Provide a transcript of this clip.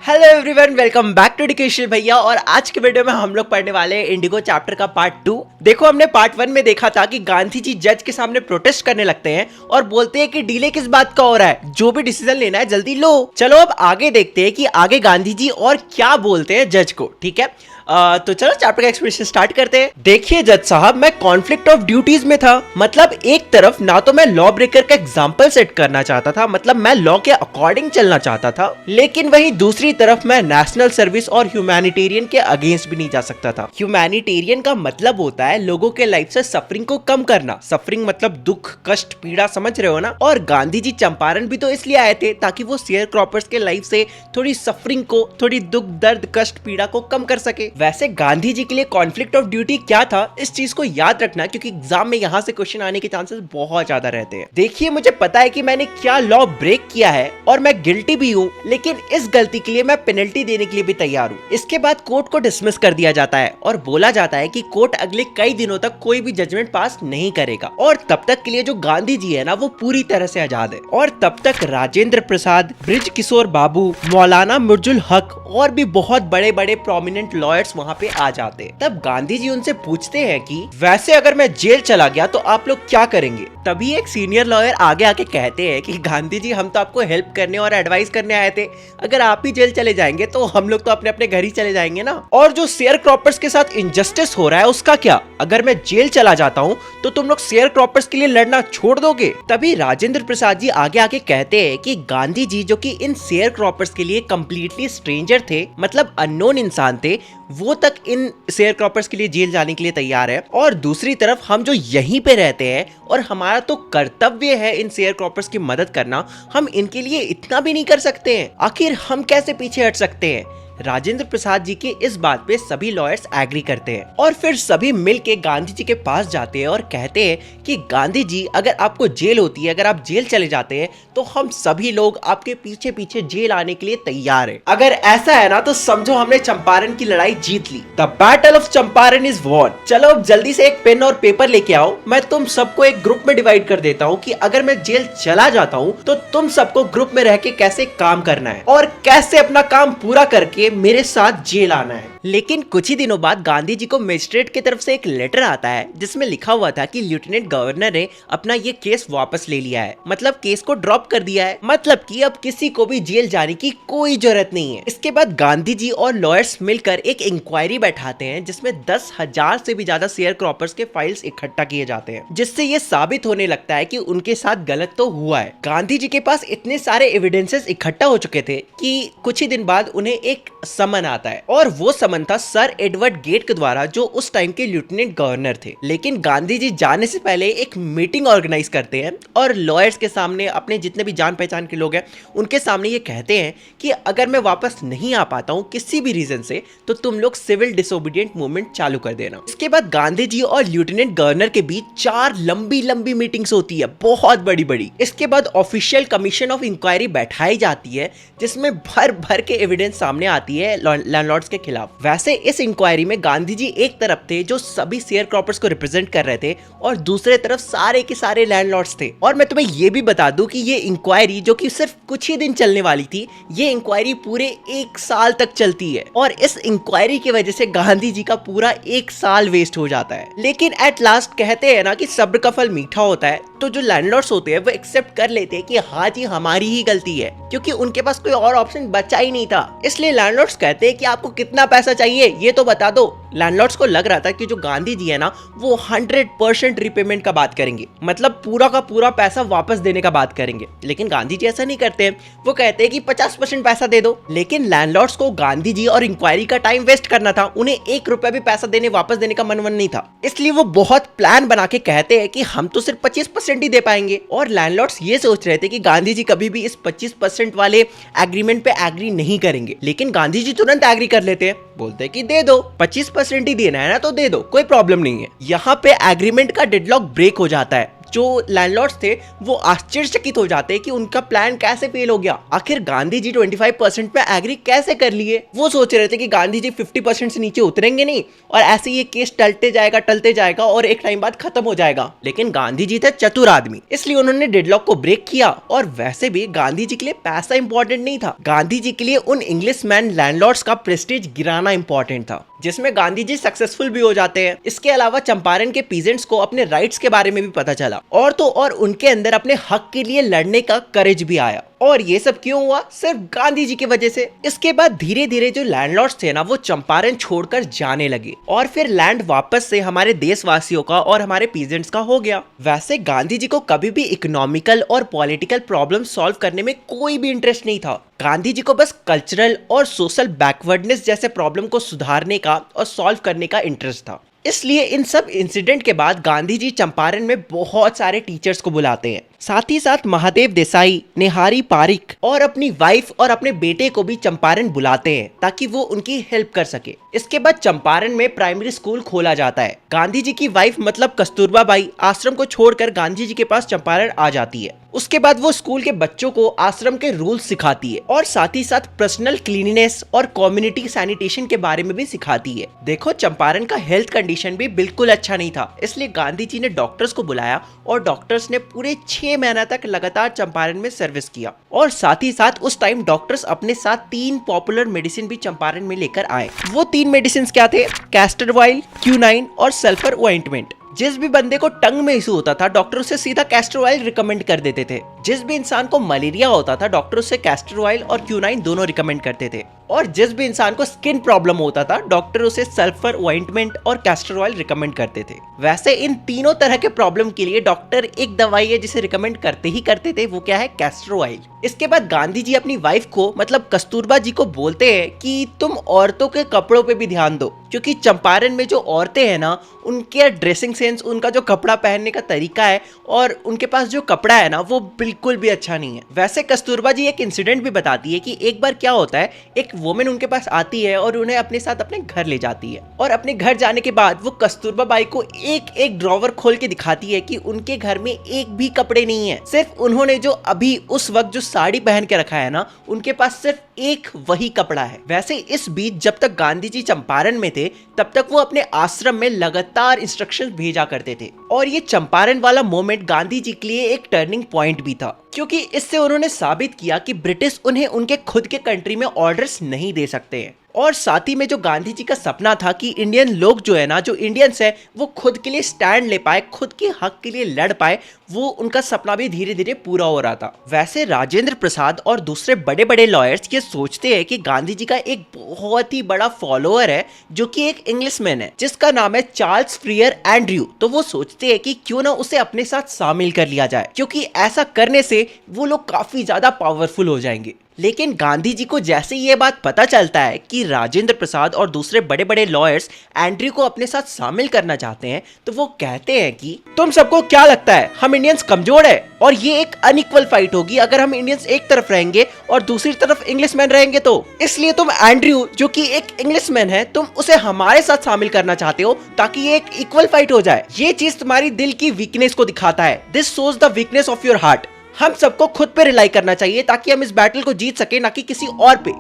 Hello everyone, welcome back to education Bhaiya. और आज के वीडियो में हम लोग पढ़ने वाले हैं इंडिगो चैप्टर का पार्ट 2। देखो, हमने पार्ट 1 में देखा था कि गांधी जी जज के सामने प्रोटेस्ट करने लगते हैं और बोलते हैं कि डिले किस बात का हो रहा है, जो भी डिसीजन लेना है जल्दी लो। चलो अब आगे देखते हैं कि आगे गांधी जी और क्या बोलते हैं जज को। ठीक है, तो चलो चैप्टर का एक्सप्लेनेशन स्टार्ट करते हैं। देखिए जज साहब, मैं कॉन्फ्लिक्ट ऑफ ड्यूटीज में था। मतलब एक तरफ ना तो मैं लॉ ब्रेकर का एग्जांपल सेट करना चाहता था, मतलब मैं लॉ के अकॉर्डिंग चलना चाहता था, लेकिन वहीं दूसरी तरफ मैं नेशनल सर्विस और ह्यूमैनिटेरियन के अगेंस्ट भी नहीं जा सकता था। ह्यूमैनिटेरियन का मतलब होता है लोगों के लाइफ से सफरिंग को कम करना। सफरिंग मतलब दुख, कष्ट, पीड़ा, समझ रहे हो ना। और गांधी जी चंपारण भी तो इसलिए आए थे ताकि वो शेयर क्रॉपर्स के लाइफ से थोड़ी सफरिंग को, थोड़ी दुख, दर्द, कष्ट, पीड़ा को कम कर सके। वैसे गांधी जी के लिए कॉन्फ्लिक्ट ऑफ ड्यूटी क्या था, इस चीज को याद रखना, क्योंकि एग्जाम में यहाँ से क्वेश्चन आने के चांसेस बहुत ज्यादा रहते हैं। देखिए, मुझे पता है कि मैंने क्या लॉ ब्रेक किया है और मैं गिल्टी भी हूँ, लेकिन इस गलती के लिए मैं पेनल्टी देने के लिए भी तैयार हूँ। इसके बाद कोर्ट को डिसमिस कर दिया जाता है और बोला जाता है कि कोर्ट अगले कई दिनों तक कोई भी जजमेंट पास नहीं करेगा। और तब तक के लिए जो गांधी जी है ना, वो पूरी तरह से आजाद है। और तब तक राजेंद्र प्रसाद, ब्रिज किशोर बाबू, मौलाना मुर्जुल हक और भी बहुत बड़े बड़े प्रोमिनेंट लॉयर्स वहाँ पे आ जाते हैं। तब गांधी जी उनसे पूछते हैं कि वैसे अगर मैं जेल चला गया तो आप लोग क्या करेंगे। तभी एक सीनियर लॉयर आगे आके कहते हैं कि गांधी जी, हम तो आपको हेल्प करने और एडवाइस करने आए थे। अगर आप ही जेल चले जाएंगे तो हम लोग तो अपने अपने घर ही चले जाएंगे ना। और जो शेयर क्रॉपर्स के साथ इनजस्टिस हो रहा है उसका क्या? अगर मैं जेल चला जाता हूँ तो तुम लोग शेयर क्रॉपर्स के लिए लड़ना छोड़ दोगे? तभी राजेंद्र प्रसाद जी आगे आके कहते हैं कि गांधी जी, जो कि इन शेयर क्रॉपर्स के लिए कम्प्लीटली स्ट्रेंजर थे, मतलब अननोन इंसान थे, वो तक इन शेयर क्रॉपर्स के लिए जेल जाने के लिए तैयार है। और दूसरी तरफ हम जो यहीं पे रहते हैं और हमारा तो कर्तव्य है इन शेयर क्रॉपर्स की मदद करना, हम इनके लिए इतना भी नहीं कर सकते हैं। आखिर हम कैसे पीछे हट सकते हैं? राजेंद्र प्रसाद जी के इस बात पे सभी लॉयर्स एग्री करते हैं और फिर सभी मिलके गांधी जी के पास जाते हैं और कहते हैं कि गांधी जी, अगर आपको जेल होती है, अगर आप जेल चले जाते हैं तो हम सभी लोग आपके पीछे पीछे जेल आने के लिए तैयार हैं। अगर ऐसा है ना तो समझो हमने चंपारण की लड़ाई जीत ली। The battle of Champaran is won. चलो अब जल्दी से एक पेन और पेपर लेके आओ। मैं तुम सबको एक ग्रुप में डिवाइड कर देता हूँ कि अगर मैं जेल चला जाता हूँ तो तुम सबको ग्रुप में रह के कैसे काम करना है और कैसे अपना काम पूरा करके मेरे साथ जेल आना है। लेकिन कुछ ही दिनों बाद गांधी जी को मजिस्ट्रेट की तरफ से एक लेटर आता है जिसमें लिखा हुआ था कि लेफ्टिनेंट गवर्नर ने अपना ये केस वापस ले लिया है, मतलब केस को ड्रॉप कर दिया है, मतलब कि अब किसी को भी जेल जाने की कोई जरूरत नहीं है। इसके बाद गांधी जी और लॉयर्स मिलकर एक इंक्वायरी बैठाते हैं जिसमें 10,000 से भी ज्यादा शेयर क्रॉपर्स के फाइल्स इकट्ठा किए जाते हैं, जिससे ये साबित होने लगता है कि उनके साथ गलत तो हुआ है। गांधी जी के पास इतने सारे एविडेंसेस इकट्ठा हो चुके थे कि कुछ ही दिन बाद उन्हें एक समन आता है और वो समन था सर एडवर्ड गेट के द्वारा, जो उस टाइम के लेफ्टिनेंट गवर्नर थे। लेकिन गांधी जी जाने से पहले एक मीटिंग ऑर्गेनाइज करते हैं और लॉयर्स के सामने, अपने जितने भी जान पहचान के लोग हैं उनके सामने ये कहते हैं कि अगर मैं वापस नहीं आ पाता हूँ किसी भी रीजन से तो तुम लोग सिविल डिसोबीडिएंट मूवमेंट चालू कर देना। इसके बाद गांधी जी और लेफ्टिनेंट गवर्नर के बीच 4 लंबी लंबी मीटिंग्स होती है, बहुत बड़ी बड़ी। इसके बाद ऑफिशियल कमीशन ऑफ इंक्वायरी बैठाई जाती है जिसमें भर भर के एविडेंस सामने आती है लैंडलॉर्ड्स के खिलाफ। वैसे इस इंक्वायरी में गांधी जी एक तरफ थे जो सभी शेयर क्रॉपर्स को रिप्रेजेंट कर रहे थे और दूसरे तरफ सारे के सारे लैंडलॉर्ड्स थे। और मैं तुम्हें ये भी बता दूं कि ये इंक्वायरी, जो कि सिर्फ कुछ ही दिन चलने वाली थी, ये इंक्वायरी पूरे 1 साल तक चलती है और इस इंक्वायरी की वजह से गांधी जी का पूरा 1 साल वेस्ट हो जाता है। लेकिन एट लास्ट कहते हैं ना कि सब्र का फल मीठा होता है, तो जो लैंडलॉर्ड्स होते हैं वो एक्सेप्ट कर लेते हैं कि हाँ जी, हमारी ही गलती है, क्योंकि उनके पास कोई और ऑप्शन बचा ही नहीं था। इसलिए लैंडलॉर्ड्स कहते हैं कि आपको कितना पैसा चाहिए ये तो बता दो। लैंडलॉर्ड्स को लग रहा था कि जो गांधी जी है ना, वो 100% रिपेमेंट का बात करेंगे, मतलब पूरा का पूरा पैसा वापस देने का बात करेंगे। लेकिन गांधी जी ऐसा नहीं करते हैं, वो कहते हैं कि 50% पैसा दे दो। लेकिन लैंडलॉर्ड्स को गांधी जी और इंक्वायरी का टाइम वेस्ट करना था, उन्हें 1 रुपया भी पैसा देने वापस देने का मनवन नहीं था। इसलिए वो बहुत प्लान बना के कहते हैं कि हम तो सिर्फ 25% ही दे पाएंगे। और लैंडलॉर्ड्स ये सोच रहे थे कि गांधी जी कभी भी इस 25% वाले एग्रीमेंट पे एग्री नहीं करेंगे, लेकिन गांधी जी तुरंत एग्री कर लेते हैं, बोलते हैं कि दे दो, 25% ही देना है ना तो दे दो, कोई प्रॉब्लम नहीं है। यहाँ पे एग्रीमेंट का डेडलॉक ब्रेक हो जाता है। जो लैंडलॉर्ड्स थे वो आश्चर्यचकित हो जाते कि उनका प्लान कैसे फेल हो गया। आखिर गांधी जी 25% पे एग्री कैसे कर लिए। वो सोच रहे थे कि गांधी जी 50% से नीचे उतरेंगे नहीं और ऐसे ये केस टलते जाएगा और एक टाइम बाद खत्म हो जाएगा। लेकिन गांधी जी थे चतुर आदमी, इसलिए उन्होंने डेडलॉक को ब्रेक किया। और वैसे भी गांधी जी के लिए पैसा इंपॉर्टेंट नहीं था, गांधी जी के लिए उन इंग्लिशमैन लैंडलॉर्ड्स का प्रेस्टीज गिराना इंपॉर्टेंट था, जिसमें गांधी जी सक्सेसफुल भी हो जाते हैं। इसके अलावा चंपारण के पीजेंट्स को अपने राइट्स के बारे में भी पता चला और तो और उनके अंदर अपने हक के लिए लड़ने का करेज भी आया। और ये सब क्यों हुआ? सिर्फ गांधी जी की वजह से। इसके बाद धीरे धीरे जो लैंडलॉर्ड्स थे ना वो चंपारण छोड़कर जाने लगे और फिर लैंड वापस से हमारे देशवासियों का और हमारे पीजेंट्स का हो गया। वैसे गांधी जी को कभी भी इकोनॉमिकल और पॉलिटिकल प्रॉब्लम सॉल्व करने में कोई भी इंटरेस्ट नहीं था। गांधी जी को बस कल्चरल और सोशल बैकवर्डनेस जैसे प्रॉब्लम को सुधारने का और सॉल्व करने का इंटरेस्ट था। इसलिए इन सब इंसिडेंट के बाद गांधी जी चंपारण में बहुत सारे टीचर्स को बुलाते हैं। साथ ही साथ महादेव देसाई, नेहारी पारिक और अपनी वाइफ और अपने बेटे को भी चंपारण बुलाते हैं ताकि वो उनकी हेल्प कर सके। इसके बाद चंपारण में प्राइमरी स्कूल खोला जाता है। गांधी जी की वाइफ मतलब कस्तूरबा बाई आश्रम को छोड़कर गांधी जी के पास चंपारण आ जाती है। उसके बाद वो स्कूल के बच्चों को आश्रम के रूल्स सिखाती है और साथ ही साथ पर्सनल क्लीनिनेस और कम्युनिटी सैनिटेशन के बारे में भी सिखाती है। देखो चंपारण का हेल्थ कंडीशन भी बिल्कुल अच्छा नहीं था, इसलिए गांधी जी ने डॉक्टर्स को बुलाया और डॉक्टर्स ने पूरे 6 महीना तक लगातार चंपारण में सर्विस किया। और साथ ही साथ उस टाइम डॉक्टर्स अपने साथ 3 पॉपुलर मेडिसिन भी चंपारण में लेकर आए। वो 3 मेडिसिन क्या थे? कैस्टर ऑयल, क्यूनाइन और सल्फर ऑइंटमेंट। जिस भी बंदे को टंग में इशू होता था डॉक्टर उसे सीधा कैस्टर ऑयल रिकमेंड कर देते थे। जिस भी इंसान को मलेरिया होता था डॉक्टर उसे कैस्टर ऑयल और क्यूनाइन दोनों रिकमेंड करते थे। और जिस भी इंसान को स्किन प्रॉब्लम होता था डॉक्टर उसे सल्फर ऑइंटमेंट और कैस्टर ऑयल रिकमेंड करते थे। वैसे इन तीनों तरह के प्रॉब्लम के लिए डॉक्टर एक दवाई है जिसे रिकमेंड करते ही करते थे, वो क्या है? Castor oil. इसके बाद गांधी जी अपनी वाइफ को मतलब कस्तूरबा जी को बोलते हैं कि तुम औरतों के कपड़ों पे भी ध्यान दो, क्योंकि चंपारण में जो औरतें हैं ना उनके ड्रेसिंग सेंस, उनका जो कपड़ा पहनने का तरीका है और उनके पास जो कपड़ा है ना वो बिल्कुल भी अच्छा नहीं है। वैसे कस्तूरबा जी एक इंसिडेंट भी बताती है कि एक बार क्या होता है, एक वुमेन उनके पास आती है और उन्हें अपने साथ अपने घर ले जाती है और अपने घर जाने के बाद वो कस्तूरबा बाई को एक एक ड्रॉवर खोल के दिखाती है कि उनके घर में एक भी कपड़े नहीं है। सिर्फ उन्होंने जो अभी उस वक्त जो साड़ी पहन के रखा है ना उनके पास सिर्फ एक वही कपड़ा है। वैसे इस बीच जब तक गांधी जी चंपारण में थे तब तक वो अपने आश्रम में लगातार इंस्ट्रक्शंस भेजा करते थे और ये चंपारण वाला मोमेंट गांधी जी के लिए एक टर्निंग पॉइंट भी था, क्योंकि इससे उन्होंने साबित किया कि ब्रिटिश उन्हें उनके खुद के कंट्री में ऑर्डर्स नहीं दे सकते हैं। और साथ ही में जो गांधी जी का सपना था कि इंडियन लोग जो है ना, जो इंडियंस है वो खुद के लिए स्टैंड ले पाए, खुद के हक के लिए लड़ पाए, वो उनका सपना भी धीरे धीरे पूरा हो रहा था। वैसे राजेंद्र प्रसाद और दूसरे बड़े बड़े लॉयर्स ये सोचते हैं कि गांधी जी का एक बहुत ही बड़ा फॉलोअर है जो कि एक इंग्लिशमैन है जिसका नाम है चार्ल्स फ्रियर एंड्रयू। तो वो सोचते हैं कि क्यों ना उसे अपने साथ शामिल कर लिया जाए, क्योंकि ऐसा करने से वो लोग काफी ज्यादा पावरफुल हो जाएंगे। लेकिन गांधी जी को जैसे ये बात पता चलता है कि राजेंद्र प्रसाद और दूसरे बड़े बड़े लॉयर्स एंड्रयू को अपने साथ शामिल करना चाहते हैं, तो वो कहते हैं कि तुम सबको क्या लगता है हम इंडियंस कमजोर है और ये एक अनइक्वल फाइट होगी अगर हम इंडियंस एक तरफ रहेंगे और दूसरी तरफ इंग्लिशमैन रहेंगे तो, इसलिए तुम एंड्रयू जो कि एक इंग्लिशमैन है तुम उसे हमारे साथ शामिल करना चाहते हो ताकि ये एक इक्वल फाइट हो जाए। ये चीज तुम्हारी दिल की वीकनेस को दिखाता है। This shows the weakness of your heart. हम सबको खुद पे रिलाई करना चाहिए ताकि हम इस बैटल को जीत सके, ना कि किसी और पे।